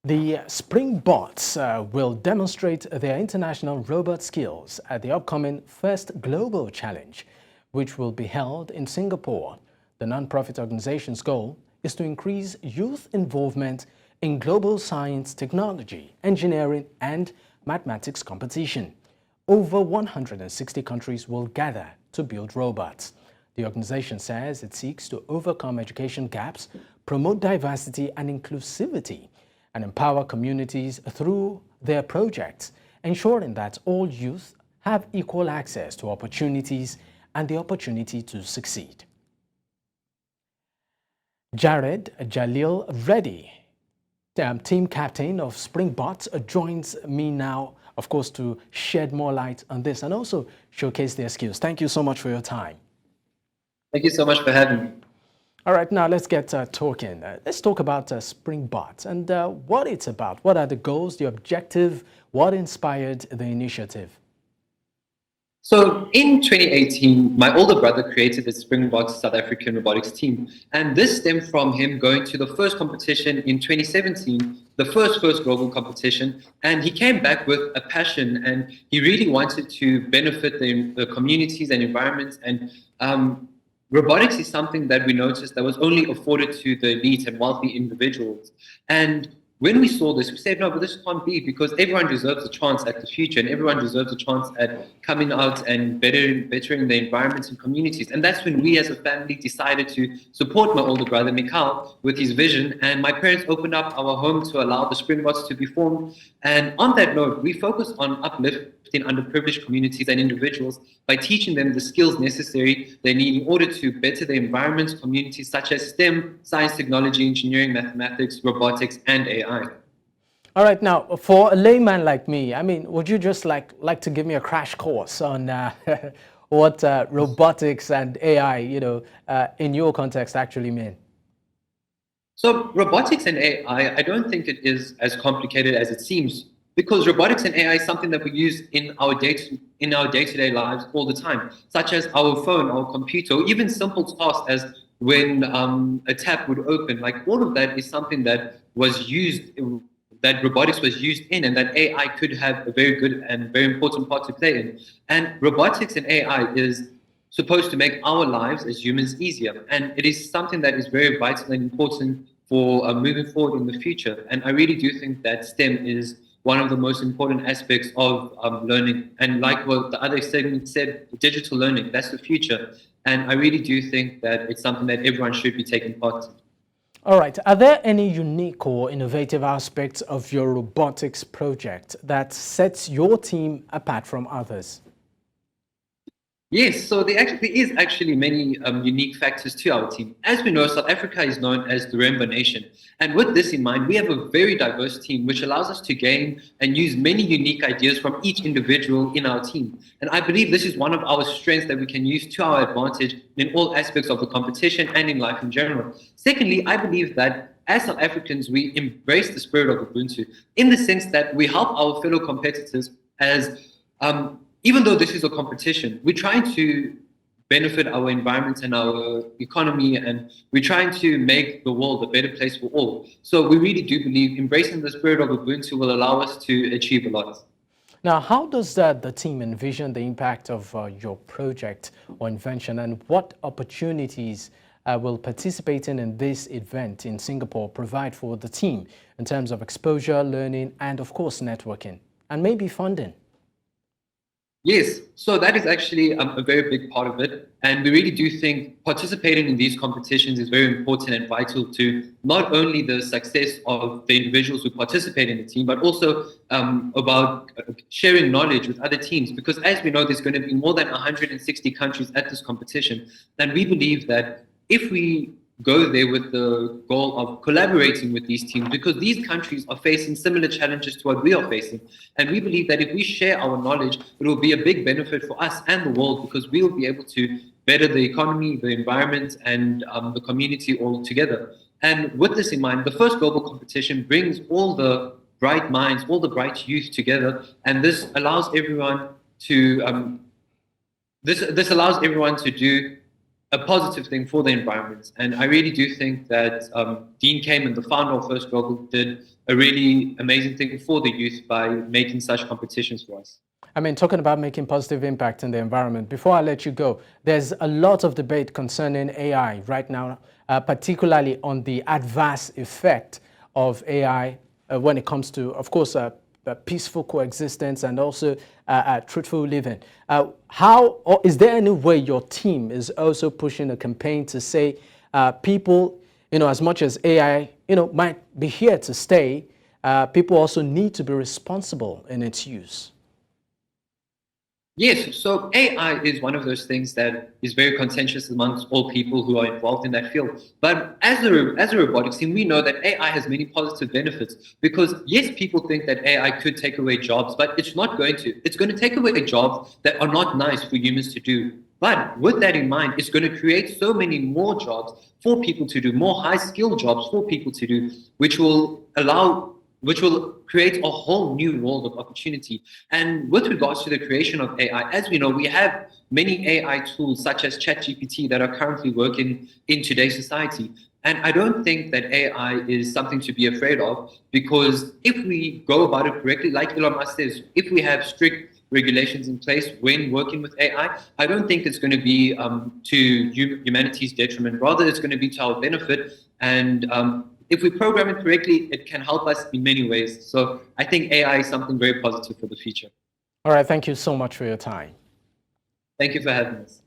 The SpringBots will demonstrate their international robot skills at the upcoming First Global Challenge, which will be held in Singapore. The non-profit organization's goal is to increase youth involvement in global science, technology, engineering, and mathematics competition. Over 160 countries will gather to build robots. The organization says it seeks to overcome education gaps, promote diversity and inclusivity, and empower communities through their projects, ensuring that all youth have equal access to opportunities and the opportunity to succeed. Jaleel Reddy, team captain of SpringBots, joins me now, of course, to shed more light on this and also showcase their skills. Thank you so much for your time. Thank you so much for having me. All right, now let's get talking. Let's talk about SpringBots and what it's about. What are the goals, the objective? What inspired the initiative? So in 2018, my older brother created the SpringBots South African robotics team. And this stemmed from him going to the first competition in 2017, the first global competition. And he came back with a passion, and he really wanted to benefit the communities and environments. And robotics is something that we noticed that was only afforded to the elite and wealthy individuals. And when we saw this, we said, no, but this can't be, because everyone deserves a chance at the future, and everyone deserves a chance at coming out and bettering the environments and communities. And that's when we as a family decided to support my older brother, Mikhail, with his vision. And my parents opened up our home to allow the SpringBots to be formed. And on that note, we focus on uplifting underprivileged communities and individuals by teaching them the skills necessary they need in order to better the environments, communities such as STEM, science, technology, engineering, mathematics, robotics, and AI. All right, now for a layman like me, I mean, would you just like to give me a crash course on what robotics and AI, in your context actually mean? So robotics and AI, I don't think it is as complicated as it seems, because robotics and AI is something that we use in our day-to-day lives all the time, such as our phone, our computer, or even simple tasks as when a tap would open. Like, all of that is something that was used, that robotics was used in, and that AI could have a very good and very important part to play in. And robotics and AI is supposed to make our lives as humans easier. And it is something that is very vital and important for moving forward in the future. And I really do think that STEM is one of the most important aspects of learning. And like what the other segment said, digital learning, that's the future. And I really do think that it's something that everyone should be taking part in. All right. Are there any unique or innovative aspects of your robotics project that sets your team apart from others? Yes, so there is actually many unique factors to our team. As we know, South Africa is known as the Rainbow Nation. And with this in mind, we have a very diverse team, which allows us to gain and use many unique ideas from each individual in our team. And I believe this is one of our strengths that we can use to our advantage in all aspects of the competition and in life in general. Secondly, I believe that as South Africans, we embrace the spirit of Ubuntu in the sense that we help our fellow competitors as even though this is a competition, we're trying to benefit our environment and our economy, and we're trying to make the world a better place for all. So we really do believe embracing the spirit of Ubuntu will allow us to achieve a lot. Now, how does the team envision the impact of your project or invention, and what opportunities will participating in this event in Singapore provide for the team in terms of exposure, learning, and of course, networking, and maybe funding? Yes, so that is actually a very big part of it. And we really do think participating in these competitions is very important and vital to not only the success of the individuals who participate in the team, but also about sharing knowledge with other teams. Because as we know, there's going to be more than 160 countries at this competition. And we believe that if we go there with the goal of collaborating with these teams, because these countries are facing similar challenges to what we are facing. And we believe that if we share our knowledge, it will be a big benefit for us and the world, because we will be able to better the economy, the environment, and the community all together. And with this in mind, the first global competition brings all the bright minds, all the bright youth together, and this allows everyone to this allows everyone to do a positive thing for the environment. And I really do think that Dean Kamen, the founder of First Global, did a really amazing thing for the youth by making such competitions for us. I mean, talking about making positive impact in the environment, before I let you go, there's a lot of debate concerning AI right now, particularly on the adverse effect of AI when it comes to, of course, peaceful coexistence and also truthful living. Or is there any way your team is also pushing a campaign to say people, as much as AI, might be here to stay, people also need to be responsible in its use? Yes, so AI is one of those things that is very contentious amongst all people who are involved in that field. But as a robotics team, we know that AI has many positive benefits because yes, people think that AI could take away jobs, but it's not going to. It's going to take away jobs that are not nice for humans to do. But with that in mind, it's going to create so many more jobs for people to do, more high-skilled jobs for people to do, which will create a whole new world of opportunity. And with regards to the creation of AI, as we know, we have many AI tools such as ChatGPT that are currently working in today's society. And I don't think that AI is something to be afraid of, because if we go about it correctly, like Elon Musk says, if we have strict regulations in place when working with AI, I don't think it's going to be to humanity's detriment. Rather, it's going to be to our benefit. And if we program it correctly, it can help us in many ways. So I think AI is something very positive for the future. All right, thank you so much for your time. Thank you for having us.